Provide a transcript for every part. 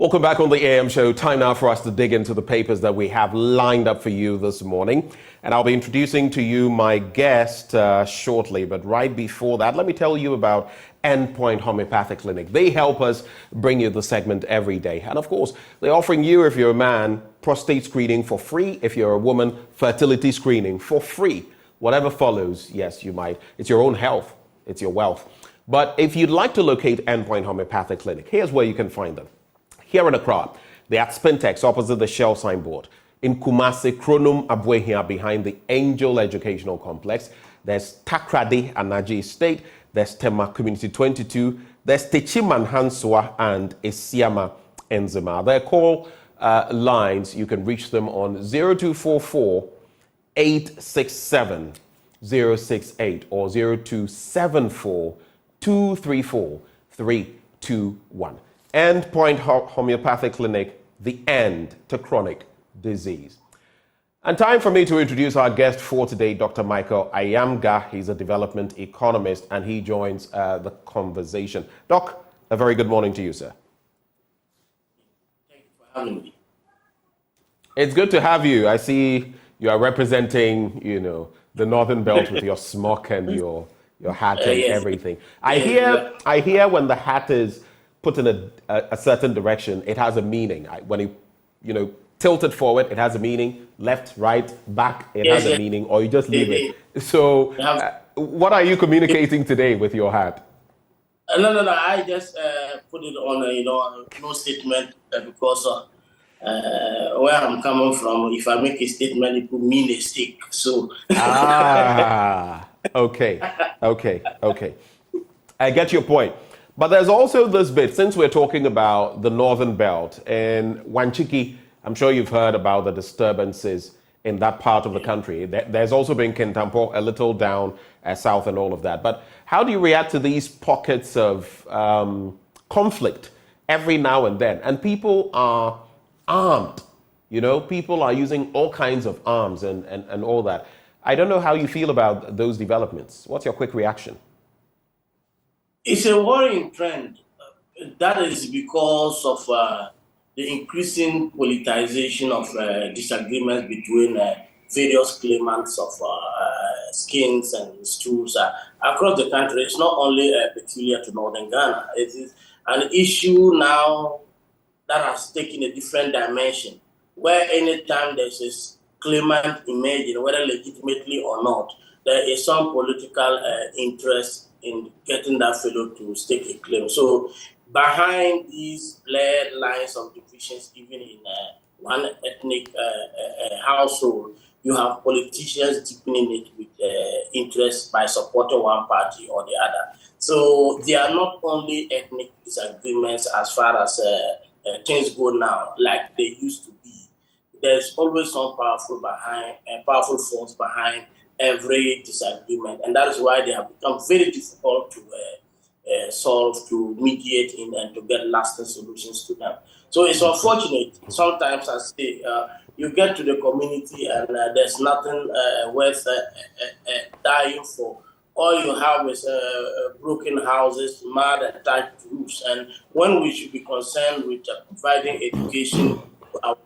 Welcome back on the AM show. Time now for us to dig into the papers that we have lined up for you this morning. And I'll be introducing to you my guest shortly. But right before that, let me tell you about Endpoint Homeopathic Clinic. They help us bring you the segment every day. And of course, they're offering you, if you're a man, prostate screening for free. If you're a woman, fertility screening for free. Whatever follows, yes, you might. It's your own health. It's your wealth. But if you'd like to locate Endpoint Homeopathic Clinic, here's where you can find them. Here in Accra, they're at Spintex opposite the Shell signboard. In Kumasi, Kronum Abwehia behind the Angel Educational Complex. There's Takrady Anaji Estate. There's Tema Community 22. There's Techiman Hanswa and Esiama Enzima. Their call lines, you can reach them on 0244 867 068 or 0274 234 321. Endpoint Homeopathic Clinic, the end to chronic disease. And time for me to introduce our guest for today, Dr. Michael Ayamga. He's a development economist and he joins the conversation. Doc, a very good morning to you, sir. Thank you for having me. It's good to have you. I see you are representing, the Northern Belt with your smock and your hat and yes. everything. I hear when the hat is put in a certain direction, it has a meaning. When you tilt it forward, it has a meaning. Left, right, back, it has a meaning, or you just leave it. So, what are you communicating today with your hat? No. I just put it on no statement because where I'm coming from, if I make a statement, it would mean a stick. So. Okay. I get your point. But there's also this bit, since we're talking about the Northern Belt in Wanchiki, I'm sure you've heard about the disturbances in that part of the country. There's also been Kintampo, a little down south and all of that. But how do you react to these pockets of conflict every now and then? And people are armed, people are using all kinds of arms and all that. I don't know how you feel about those developments. What's your quick reaction? It's a worrying trend. That is because of the increasing politicization of disagreements between various claimants of skins and stools across the country. It's not only peculiar to Northern Ghana. It is an issue now that has taken a different dimension, where anytime there's a claimant emerging, whether legitimately or not, there is some political interest in getting that fellow to stake a claim. So behind these blurred lines of divisions, even in one ethnic household, you have politicians deepening it with interest by supporting one party or the other. So they are not only ethnic disagreements as far as things go now, like they used to be. There's always some powerful force behind every disagreement, and that is why they have become very difficult to solve, to mediate in, and to get lasting solutions to them. So it's unfortunate. Sometimes I say you get to the community and there's nothing worth dying for. All you have is broken houses, mud and tight roofs. And when we should be concerned with providing education to our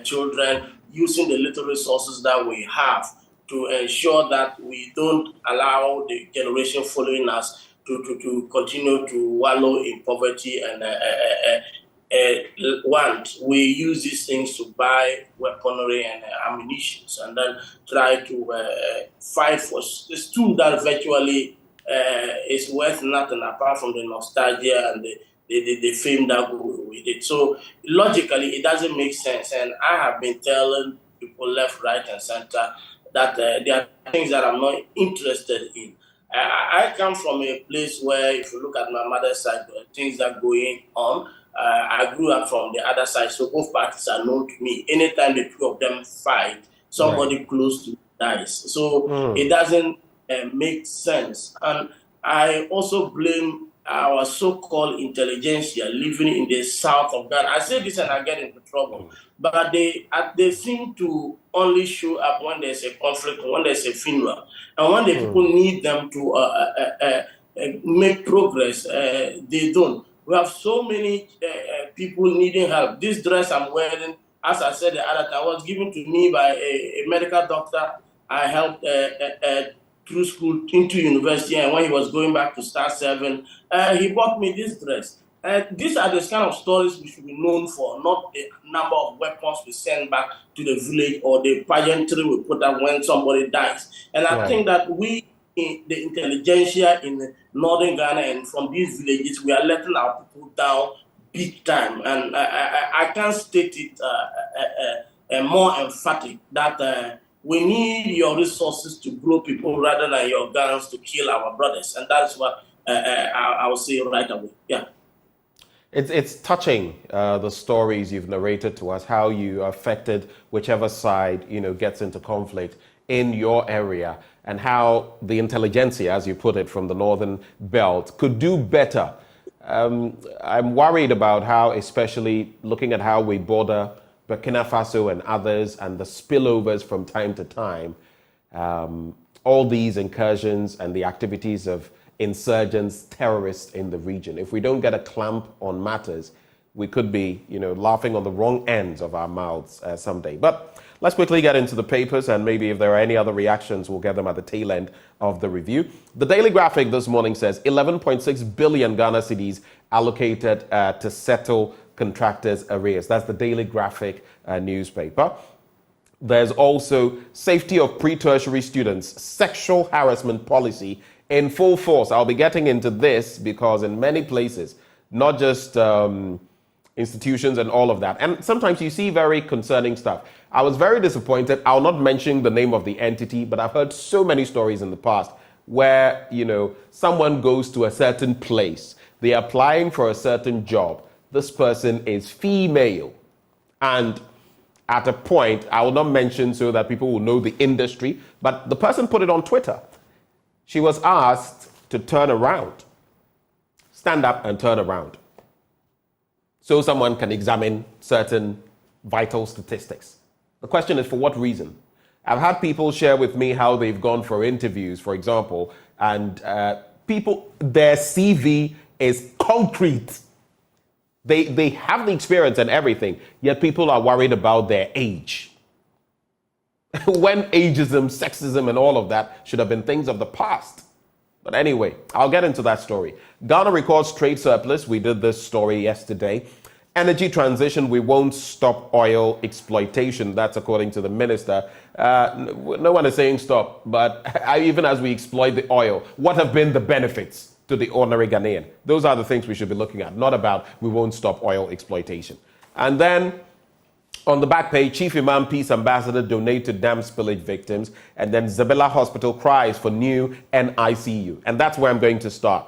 children, using the little resources that we have to ensure that we don't allow the generation following us to continue to wallow in poverty and we use these things to buy weaponry and ammunition and then try to fight for this tool that virtually is worth nothing apart from the nostalgia and the fame that goes with it. So logically, it doesn't make sense. And I have been telling people left, right, and center that there are things that I'm not interested in. I come from a place where, if you look at my mother's side, things that are going on. I grew up from the other side, so both parties are known to me. Anytime the two of them fight, somebody close to dies. So it doesn't make sense. And I also blame our so-called intelligentsia living in the south of Ghana. I say this and I get into trouble, but they seem to only show up when there's a conflict, when there's a funeral, and when the people need them to make progress, they don't. We have so many people needing help. This dress I'm wearing, as I said the other time, was given to me by a medical doctor. I helped through school into university, and when he was going back to start serving, he bought me this dress. These are the kind of stories we should be known for, not the number of weapons we send back to the village or the pageantry we put up when somebody dies. And I think that we, the intelligentsia in northern Ghana and from these villages, we are letting our people down big time. And I can't state it more emphatic that we need your resources to grow people rather than your guns to kill our brothers. And that's what I will say right away. Yeah. It's touching, the stories you've narrated to us, how you affected whichever side, gets into conflict in your area, and how the intelligentsia, as you put it, from the northern belt could do better. I'm worried about how, especially looking at how we border Burkina Faso and others and the spillovers from time to time, all these incursions and the activities of insurgents, terrorists in the region. If we don't get a clamp on matters, we could be, laughing on the wrong ends of our mouths someday. But let's quickly get into the papers, and maybe if there are any other reactions, we'll get them at the tail end of the review. The Daily Graphic this morning says 11.6 billion Ghana cedis allocated to settle contractors' arrears. That's the Daily Graphic newspaper. There's also safety of pre-tertiary students, sexual harassment policy in full force. I'll be getting into this because in many places, not just institutions and all of that, and sometimes you see very concerning stuff. I was very disappointed. I'll not mention the name of the entity, but I've heard so many stories in the past where, someone goes to a certain place, they're applying for a certain job. This person is female. And at a point, I will not mention so that people will know the industry, but the person put it on Twitter. She was asked to turn around, stand up and turn around, so someone can examine certain vital statistics. The question is, for what reason? I've had people share with me how they've gone for interviews, for example, and their CV is concrete. They have the experience and everything, yet people are worried about their age. When ageism, sexism, and all of that should have been things of the past. But anyway, I'll get into that story. Ghana records trade surplus. We did this story yesterday. Energy transition, we won't stop oil exploitation. That's according to the minister. No one is saying stop, but even as we exploit the oil, what have been the benefits to the ordinary Ghanaian? Those are the things we should be looking at, not about we won't stop oil exploitation. And then on the back page, Chief Imam Peace Ambassador donate to dam spillage victims, and then Zabela Hospital cries for new NICU. And that's where I'm going to start.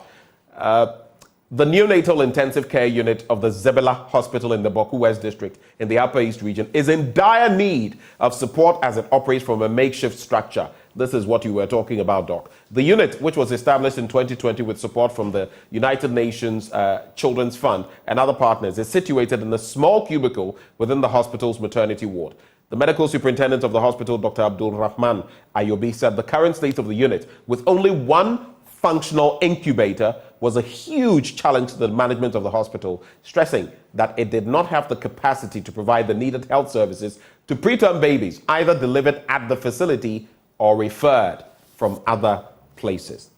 The neonatal intensive care unit of the Zabela Hospital in the Boku West District in the Upper East region is in dire need of support as it operates from a makeshift structure. This is what you were talking about, Doc. The unit, which was established in 2020 with support from the United Nations Children's Fund and other partners, is situated in a small cubicle within the hospital's maternity ward. The medical superintendent of the hospital, Dr. Abdul Rahman Ayobi, said the current state of the unit, with only one functional incubator, was a huge challenge to the management of the hospital, stressing that it did not have the capacity to provide the needed health services to preterm babies, either delivered at the facility or referred from other places.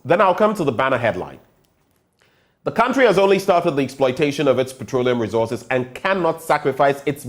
Then I'll come to the banner headline. The country has only started the exploitation of its petroleum resources and cannot sacrifice it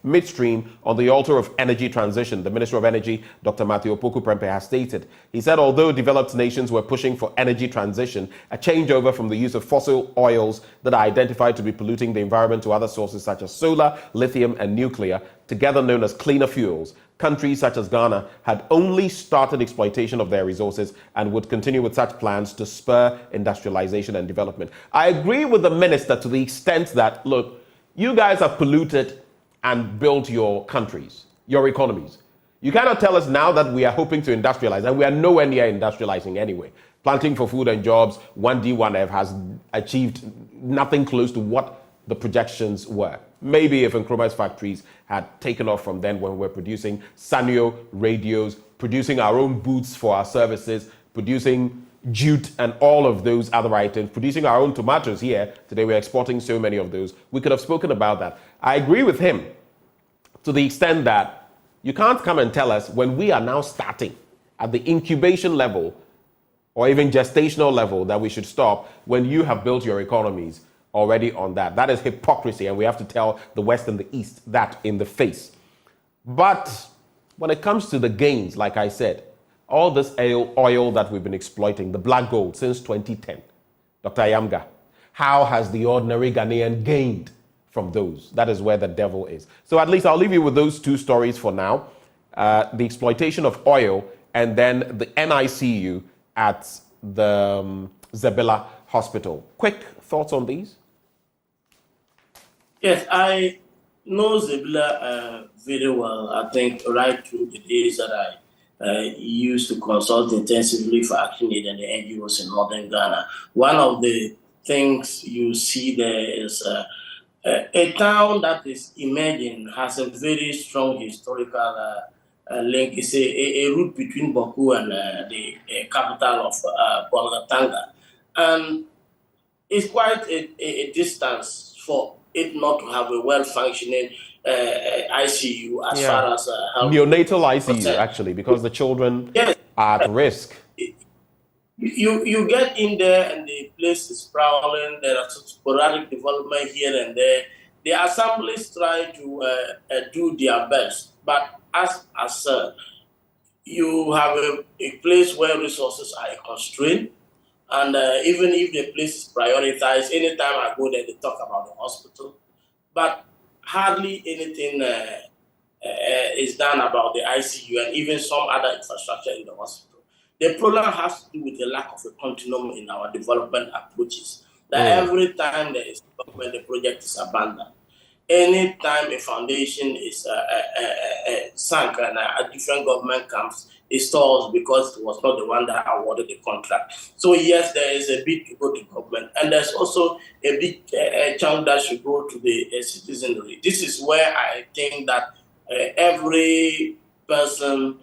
midstream on the altar of energy transition, the Minister of Energy, Dr. Matthew Opoku Prempeh, has stated. He said although developed nations were pushing for energy transition, a changeover from the use of fossil oils that are identified to be polluting the environment to other sources such as solar, lithium, and nuclear, together known as cleaner fuels, countries such as Ghana had only started exploitation of their resources and would continue with such plans to spur industrialization and development. I agree with the minister to the extent that, look, you guys have polluted and built your countries, your economies. You cannot tell us now that we are hoping to industrialize, and we are nowhere near industrializing anyway. Planting for Food and Jobs, 1D1F, has achieved nothing close to what the projections were. Maybe if Nkrumah's factories had taken off from then, when we were producing Sanyo radios, producing our own boots for our services, producing jute, and all of those other items, producing our own tomatoes here. Today we're exporting so many of those. We could have spoken about that. I agree with him to the extent that you can't come and tell us when we are now starting at the incubation level or even gestational level that we should stop when you have built your economies already on that. That is hypocrisy, and we have to tell the West and the East that in the face. But when it comes to the gains, like I said, all this oil that we've been exploiting, the black gold since 2010, Dr. Yamga, how has the ordinary Ghanaian gained from those? That is where the devil is. So at least I'll leave you with those two stories for now. The exploitation of oil and then the NICU at the Zebela Hospital. Quick thoughts on these? Yes, I know Zebela very well. I think right through the days that I used to consult intensively for Action Aid and the NGOs in northern Ghana. One of the things you see there is a town that is emerging has a very strong historical link. It's a route between Baku and the capital of Bolgatanga. And it's quite a distance for it not to have a well-functioning ICU as far as health. Neonatal ICU, actually, because the children are at risk. You get in there and the place is prowling. There are sporadic development here and there. The assemblies try to do their best, but as you have a place where resources are constrained, and even if the place is prioritized, anytime I go there, they talk about the hospital, but hardly anything is done about the ICU and even some other infrastructure in the hospital. The problem has to do with the lack of a continuum in our development approaches. That every time there is development, the project is abandoned. Anytime a foundation is sunk and a different government comes, it stalls because it was not the one that awarded the contract. So yes, there is a bit to go to government, and there's also a big chunk that should go to the citizenry. This is where I think that every person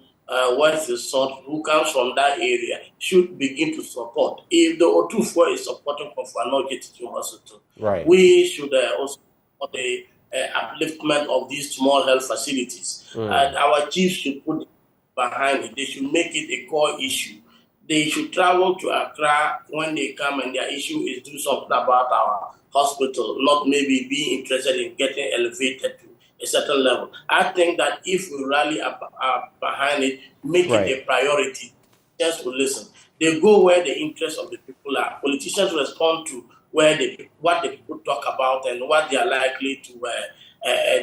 worth his salt who comes from that area should begin to support. If the O24 is supporting Konfano Teaching Hospital, we should also support the upliftment of these small health facilities. And our chiefs should put behind it. They should make it a core issue. They should travel to Accra when they come and their issue is do something about our hospital, not maybe be interested in getting elevated to a certain level. I think that if we rally up behind it, make it a priority, just to listen. They go where the interests of the people are. Politicians respond to what the people talk about and what they are likely to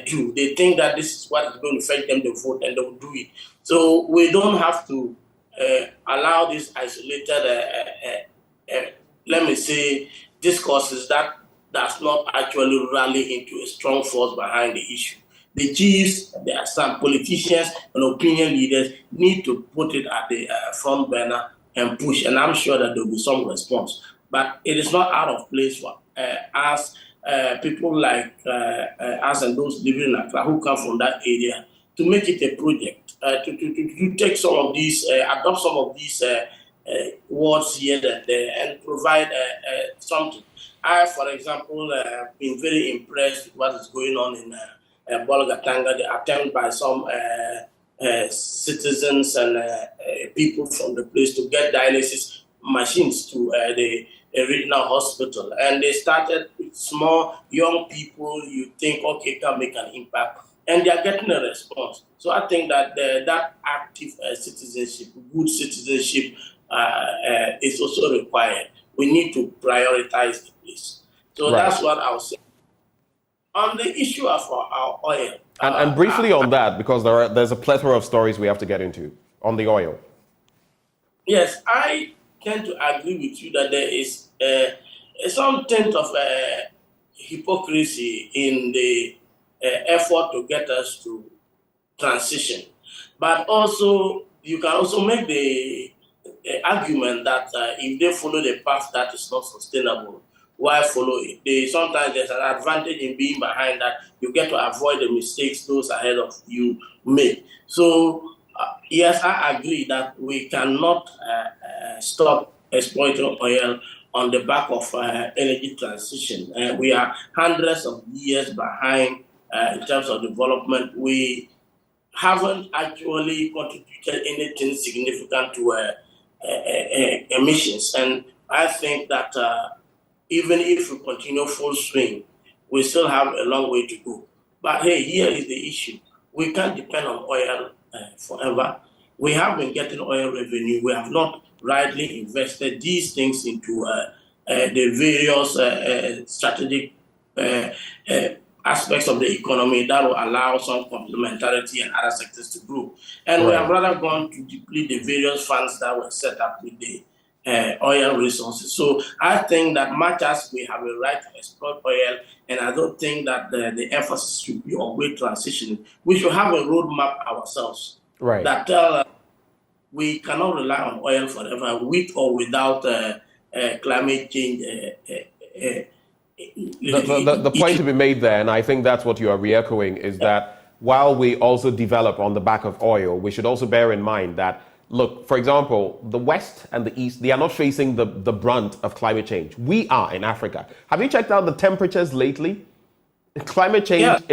do. They think that this is what is going to fetch them the vote, and they will do it. So we don't have to allow this isolated, let me say, discourses that does not actually rally into a strong force behind the issue. The chiefs, there are some politicians and opinion leaders need to put it at the front burner and push, and I'm sure that there will be some response. But it is not out of place for us, people like us and those living in Accra who come from that area, to make it a project, to take some of these, adopt some of these words here and there, and provide something. I, for example, have been very impressed with what is going on in Bolgatanga, the attempt by some citizens and people from the place to get dialysis machines to the regional hospital. And they started with small, young people. You think, okay, can make an impact. And they are getting a response. So I think that that active citizenship, good citizenship is also required. We need to prioritize the place. So that's what I'll say. On the issue of our oil. And briefly on that, because there's a plethora of stories we have to get into on the oil. Yes, I tend to agree with you that there is some tint of hypocrisy in the effort to get us to transition. But also, you can also make the argument that if they follow the path that is not sustainable, why follow it? Sometimes there's an advantage in being behind that. You get to avoid the mistakes those ahead of you make. So, yes, I agree that we cannot stop exploiting oil on the back of energy transition. We are hundreds of years behind in terms of development. We haven't actually contributed anything significant to emissions. And I think that even if we continue full swing, we still have a long way to go. But hey, here is the issue. We can't depend on oil forever. We have been getting oil revenue. We have not rightly invested these things into the various strategic aspects of the economy that will allow some complementarity and other sectors to grow. And we have rather gone to deplete the various funds that were set up with the oil resources. So I think that much as we have a right to exploit oil, and I don't think that the emphasis should be on weight transition, we should have a roadmap ourselves that tell we cannot rely on oil forever, with or without climate change. The point to be made there, and I think that's what you are re-echoing, is that while we also develop on the back of oil, we should also bear in mind that, look, for example, the West and the East, they are not facing the brunt of climate change. We are in Africa. Have you checked out the temperatures lately? Climate change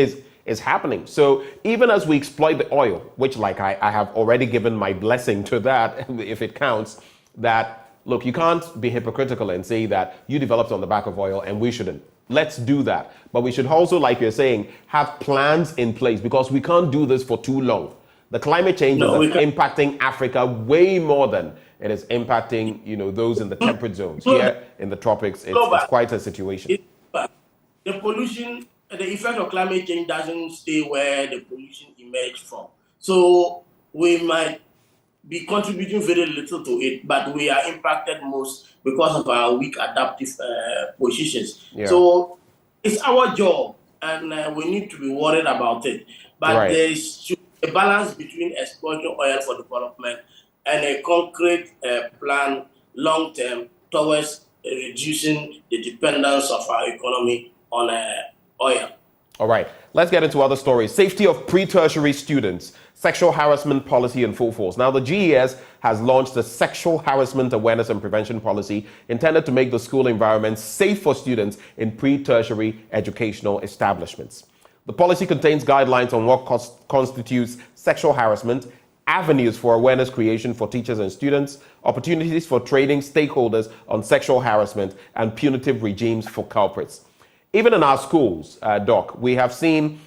is happening. So even as we exploit the oil, which like I have already given my blessing to that, if it counts, that, look, you can't be hypocritical and say that you developed on the back of oil and we shouldn't. Let's do that. But we should also, like you're saying, have plans in place, because we can't do this for too long. The climate change is impacting Africa way more than it is impacting, those in the temperate zones. Here in the tropics, it's quite a situation. The pollution, the effect of climate change doesn't stay where the pollution emerged from. So we might be contributing very little to it, but we are impacted most because of our weak adaptive positions. Yeah. So it's our job, and we need to be worried about it. But there should be a balance between exploiting oil for development and a concrete plan long-term towards reducing the dependence of our economy on oil. All right, let's get into other stories. Safety of pre-tertiary students, sexual harassment policy in full force. Now, the GES has launched a sexual harassment awareness and prevention policy intended to make the school environment safe for students in pre-tertiary educational establishments. The policy contains guidelines on what constitutes sexual harassment, avenues for awareness creation for teachers and students, opportunities for training stakeholders on sexual harassment, and punitive regimes for culprits. Even in our schools, Doc, we have seen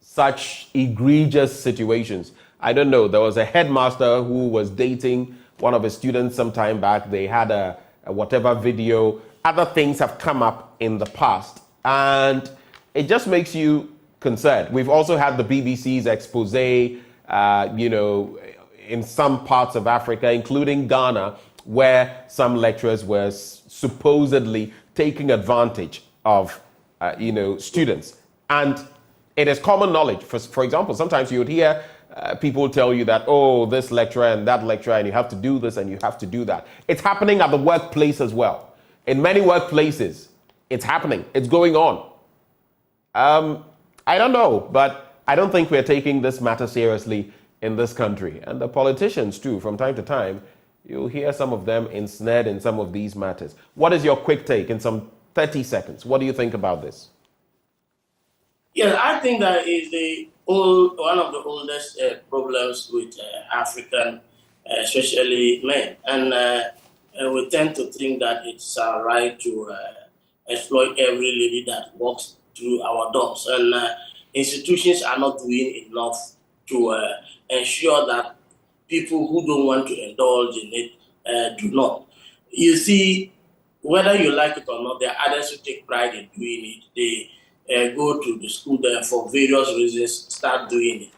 such egregious situations. I don't know, there was a headmaster who was dating one of his students some time back. They had a whatever video. Other things have come up in the past, and it just makes you concerned. We've also had the BBC's expose, in some parts of Africa, including Ghana, where some lecturers were supposedly taking advantage of students. And it is common knowledge. For example, sometimes you would hear people tell you that, oh, this lecturer and that lecturer, and you have to do this and you have to do that. It's happening at the workplace as well. In many workplaces, it's happening. It's going on. I don't know, but I don't think we're taking this matter seriously in this country. And the politicians too, from time to time, you'll hear some of them ensnared in some of these matters. What is your quick take in some 30 seconds? What do you think about this? Yeah, I think that is one of the oldest problems with African, especially men. And we tend to think that it's our right to exploit every lady that walks through our doors. And institutions are not doing enough to ensure that people who don't want to indulge in it do not. You see, whether you like it or not, there are others who take pride in doing it. They go to the school there for various reasons, start doing it.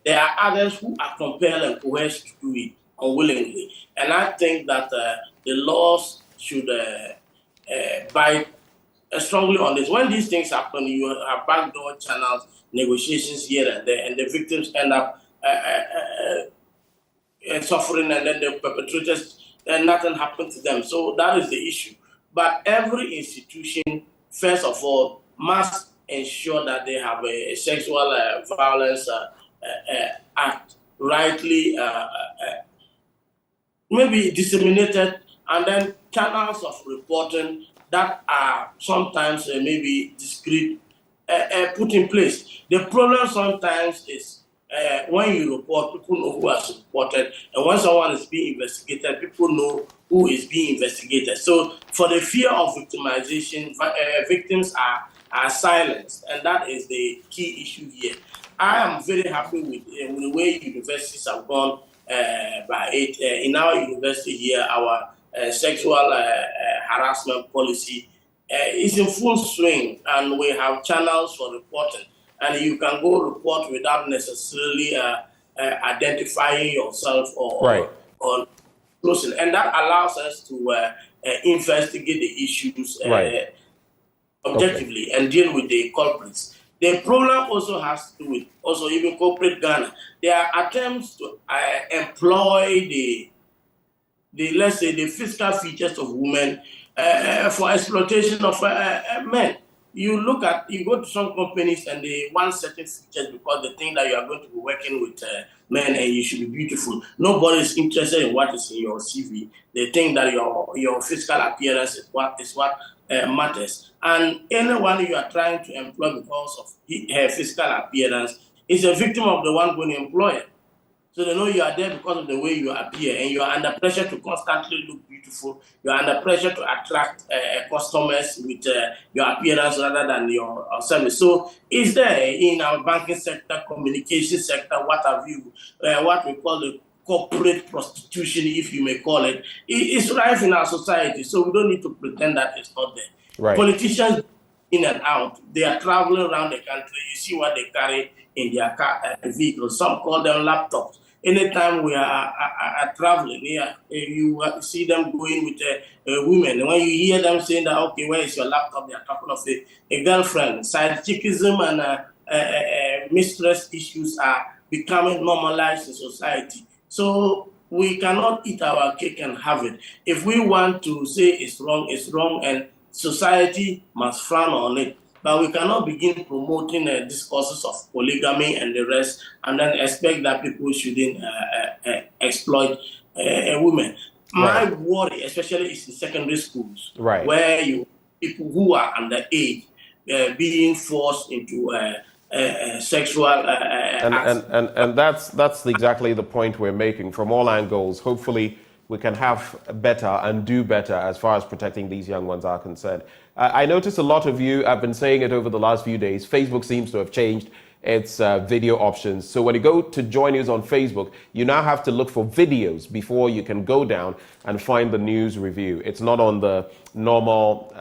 There are others who are compelled and coerced to do it unwillingly. And I think that the laws should bite strongly on this. When these things happen, you have backdoor channels, negotiations here and there, and the victims end up suffering, and then the perpetrators, nothing happens to them. So that is the issue. But every institution, first of all, must ensure that they have a sexual violence act rightly maybe disseminated and then channels of reporting that are sometimes maybe discreet put in place. The problem sometimes is when you report, people know who has reported, and when someone is being investigated, people know who is being investigated. So, for the fear of victimization, victims are silenced, and that is the key issue here. I am very happy with the way universities have gone by it. In our university here, our sexual harassment policy is in full swing, and we have channels for reporting. And you can go report without necessarily identifying yourself or closing. And that allows us to investigate the issues objectively and deal with the culprits. The problem also has to do with also even corporate Ghana. There are attempts to employ the let's say the physical features of women for exploitation of men. You go to some companies and they want certain features because they think that you are going to be working with men and you should be beautiful. Nobody is interested in what is in your CV. They think that your physical appearance is what matters. And anyone you are trying to employ because of her physical appearance is a victim of the one going to employ her. So they know you are there because of the way you appear, and you are under pressure to constantly look beautiful. You are under pressure to attract customers with your appearance rather than your service. So is there in our banking sector, communication sector, what have you, what we call the corporate prostitution, if you may call it, it's rife in our society. So we don't need to pretend that it's not there. Right. Politicians in and out, they are traveling around the country. You see what they carry in their car vehicles. Some call them laptops. Anytime we are traveling, you see them going with women. And when you hear them saying that, okay, where is your laptop? They are talking of a girlfriend. Side chickism and mistress issues are becoming normalized in society. So we cannot eat our cake and have it. If we want to say it's wrong, and society must frown on it. But we cannot begin promoting discourses of polygamy and the rest, and then expect that people shouldn't exploit women. My worry, especially, is in secondary schools, where people who are underage being forced into sexual and that's exactly the point we're making from all angles. Hopefully, we can have better and do better as far as protecting these young ones are concerned. I noticed a lot of you, I've been saying it over the last few days, Facebook seems to have changed its video options. So when you go to join us on Facebook, you now have to look for videos before you can go down and find the news review. It's not on the normal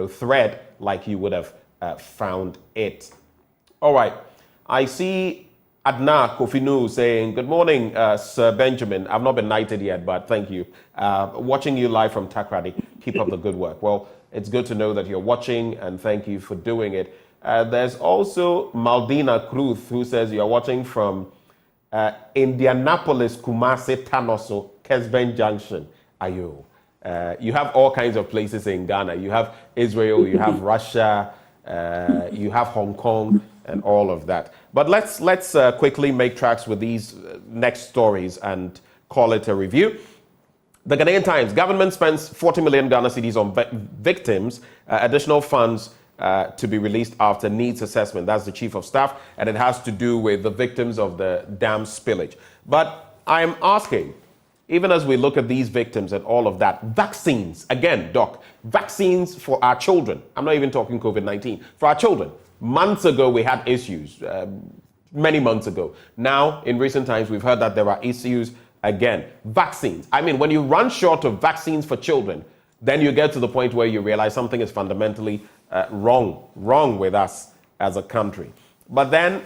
thread like you would have found it. All right, I see Adna Kofinu saying, good morning, Sir Benjamin. I've not been knighted yet, but thank you. Watching you live from Takrady. Keep up the good work. Well, it's good to know that you're watching, and thank you for doing it. There's also Maldina Cruz, who says you're watching from Indianapolis, Kumasi, Tanoso, Kesben Junction. Ayo. You have all kinds of places in Ghana. You have Israel, you have Russia, you have Hong Kong, and all of that. But let's quickly make tracks with these next stories and call it a review. The Ghanaian Times, government spends 40 million Ghana cedis on victims, additional funds to be released after needs assessment. That's the chief of staff, and it has to do with the victims of the dam spillage. But I'm asking, even as we look at these victims and all of that, vaccines, again, Doc, vaccines for our children. I'm not even talking COVID-19, for our children. Months ago, we had issues, many months ago. Now, in recent times, we've heard that there are issues again. Vaccines. I mean, when you run short of vaccines for children, then you get to the point where you realize something is fundamentally wrong with us as a country. But then,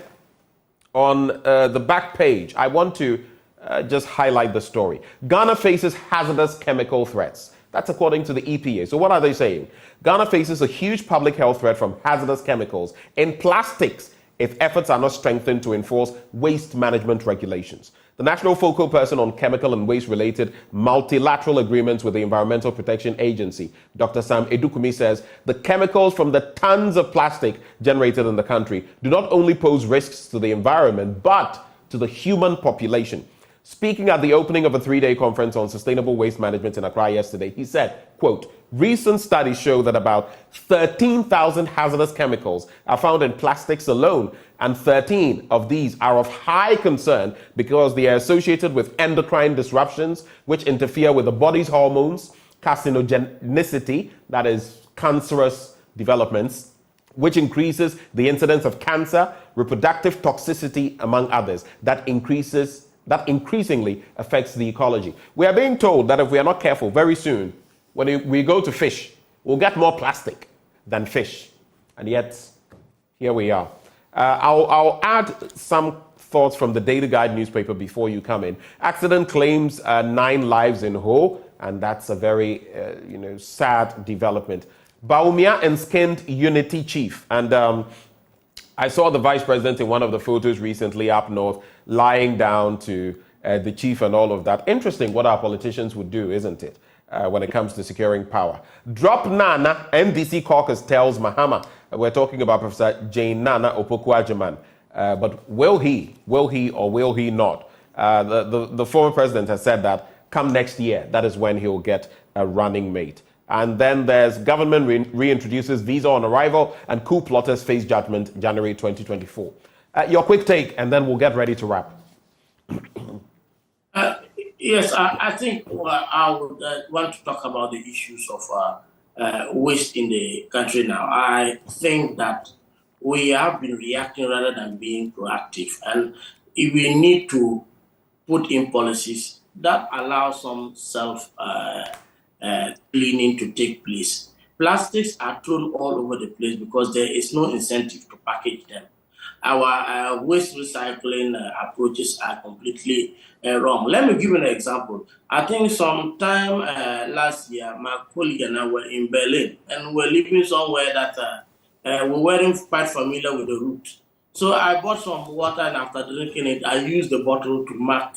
on the back page, I want to just highlight the story. Ghana faces hazardous chemical threats. That's according to the EPA. So what are they saying? Ghana faces a huge public health threat from hazardous chemicals in plastics if efforts are not strengthened to enforce waste management regulations. The national focal person on chemical and waste-related multilateral agreements with the Environmental Protection Agency, Dr. Sam Edukumi, says the chemicals from the tons of plastic generated in the country do not only pose risks to the environment, but to the human population. Speaking at the opening of a 3-day conference on sustainable waste management in Accra yesterday, he said, quote, recent studies show that about 13,000 hazardous chemicals are found in plastics alone, and 13 of these are of high concern because they are associated with endocrine disruptions, which interfere with the body's hormones, carcinogenicity, that is cancerous developments, which increases the incidence of cancer, reproductive toxicity, among others, that increasingly affects the ecology. We are being told that if we are not careful, very soon, when we go to fish, we'll get more plastic than fish. And yet, here we are. I'll add some thoughts from the Daily Guide newspaper before you come in. Accident claims 9 lives in Ho, and that's a very sad development. Baumia enskinned Unity chief, and I saw the vice president in one of the photos recently up north lying down to the chief and all of that. Interesting what our politicians would do, isn't it, when it comes to securing power. Drop Naana, NDC caucus tells Mahama. We're talking about Professor Jane Naana Opoku-Agyeman. But will he or will he not? The former president has said that come next year, that is when he'll get a running mate. And then there's government reintroduces visa on arrival, and coup plotters face judgment January 2024. Your quick take, and then we'll get ready to wrap. Yes, I think I would want to talk about the issues of waste in the country now. I think that we have been reacting rather than being proactive, and if we need to put in policies that allow some cleaning to take place. Plastics are thrown all over the place because there is no incentive to package them. Our waste recycling approaches are completely wrong. Let me give you an example. I think sometime last year, my colleague and I were in Berlin, and we're living somewhere that we weren't quite familiar with the route. So I bought some water, and after drinking it, I used the bottle to mark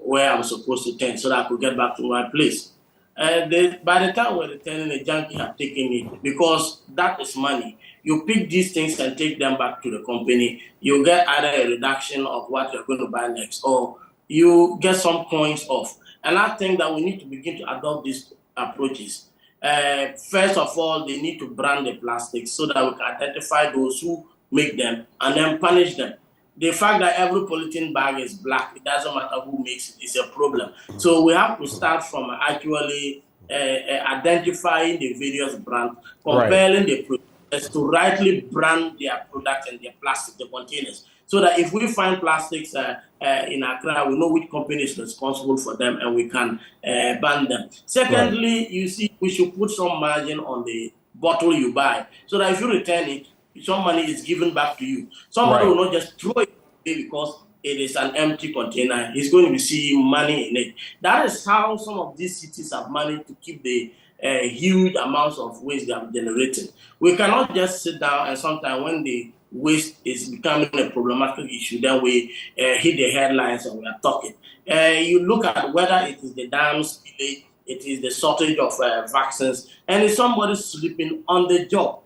where I'm supposed to turn so that I could get back to my place. By the time we're returning, the junkie have taken it because that is money. You pick these things and take them back to the company. You get either a reduction of what you're going to buy next, or you get some coins off. And I think that we need to begin to adopt these approaches. First of all, they need to brand the plastics so that we can identify those who make them and then punish them. The fact that every polythene bag is black, it doesn't matter who makes it, it's a problem. So we have to start from actually identifying the various brands, compelling the producers to rightly brand their products and their plastic, the containers, so that if we find plastics in Accra, we know which company is responsible for them and we can ban them. Secondly, you see, we should put some margin on the bottle you buy, so that if you return it, some money is given back to you. Somebody will not just throw it away because it is an empty container. He's going to be seeing money in it. That is how some of these cities have managed to keep the huge amounts of waste they have generated. We cannot just sit down and sometimes when the waste is becoming a problematic issue, then we hit the headlines and we are talking. You look at whether it is the dam spillage, it is the shortage of vaccines, and it's somebody sleeping on the job.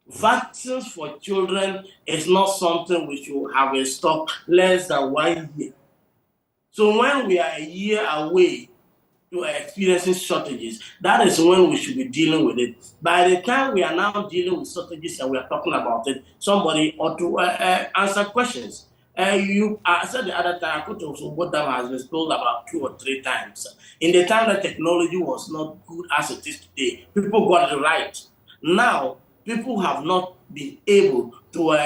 Vaccines for children is not something we should have in stock less than 1 year. So when we are a year away to experiencing shortages, that is when we should be dealing with it. By the time we are now dealing with shortages and we are talking about it, somebody ought to answer questions. I said the other time, what Dam has been told about 2 or 3 times. In the time that technology was not good as it is today, people got it right. Now, people have not been able to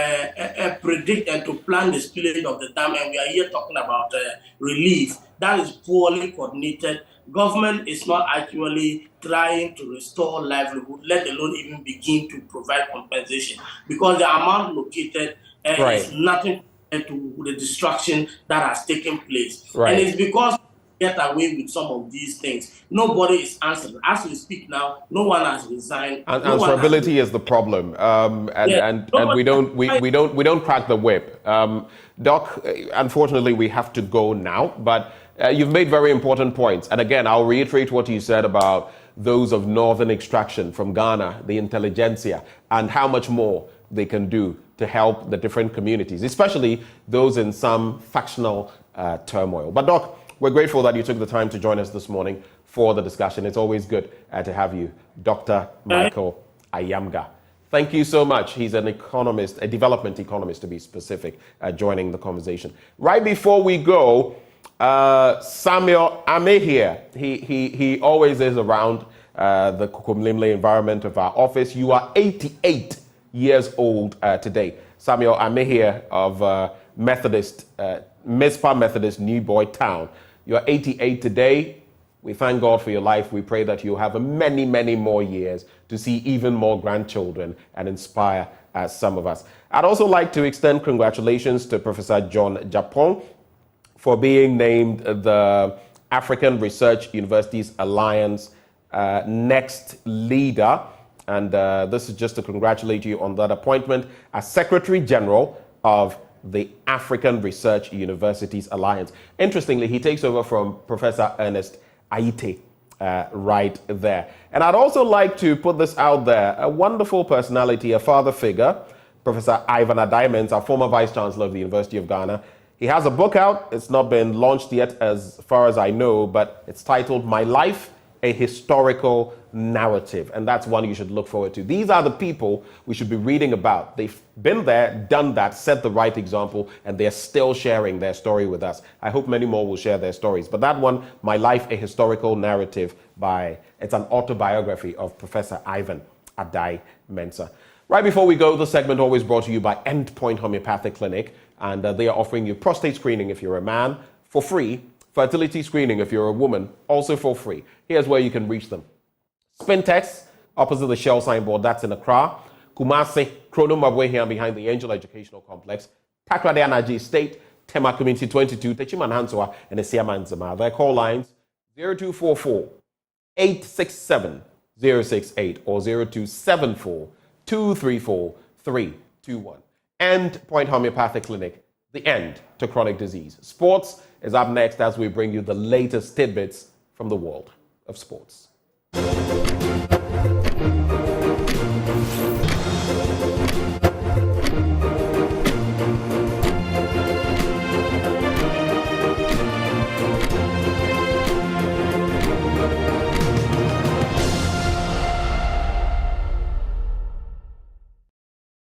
predict and to plan the spillage of the dam, and we are here talking about relief. That is poorly coordinated. Government is not actually trying to restore livelihood, let alone even begin to provide compensation, because the amount located is nothing to the destruction that has taken place. And it's because get away with some of these things. Nobody is answering. As we speak now, no one has resigned. And answerability is the problem, and we don't crack the whip. Doc, unfortunately, we have to go now. But you've made very important points. And again, I'll reiterate what you said about those of northern extraction from Ghana, the intelligentsia, and how much more they can do to help the different communities, especially those in some factional turmoil. But Doc, we're grateful that you took the time to join us this morning for the discussion. It's always good to have you, Dr. Michael Ayamga. Thank you so much. He's an economist, a development economist to be specific, joining the conversation. Right before we go, Samuel Ame here. He always is around the Kukumlimle environment of our office. You are 88 years old today. Samuel Ame here of Methodist, Mizpah Methodist, New Boy Town. You're 88 today. We thank God for your life. We pray that you'll have many, many more years to see even more grandchildren and inspire some of us. I'd also like to extend congratulations to Professor John Japon for being named the African Research Universities Alliance next leader. And this is just to congratulate you on that appointment as Secretary General of the African Research Universities Alliance. Interestingly, he takes over from Professor Ernest Aite right there. And I'd also like to put this out there. A wonderful personality, a father figure, Professor Ivan Adimens, our former Vice Chancellor of the University of Ghana. He has a book out. It's not been launched yet as far as I know, but it's titled My Life, a Historical Narrative. And that's one you should look forward to. These are the people we should be reading about. They've been there, done that, set the right example, and they're still sharing their story with us. I hope many more will share their stories. But that one, My Life, a Historical Narrative, it's an autobiography of Professor Ivan Adai Mensah. Right before we go, the segment always brought to you by Endpoint Homeopathic Clinic. And they are offering you prostate screening if you're a man for free, fertility screening if you're a woman also for free. Here's where you can reach them. Spintex, opposite the Shell signboard, that's in Accra. Kumasi, Chronomabwe here behind the Angel Educational Complex. Takrade Anaji State, Tema Community 22, Techiman Hanswa, and Esiaman Zama. Their call lines 0244 867 068 or 0274 234 321. Endpoint Homeopathic Clinic, the end to chronic disease. Sports is up next as we bring you the latest tidbits from the world of sports.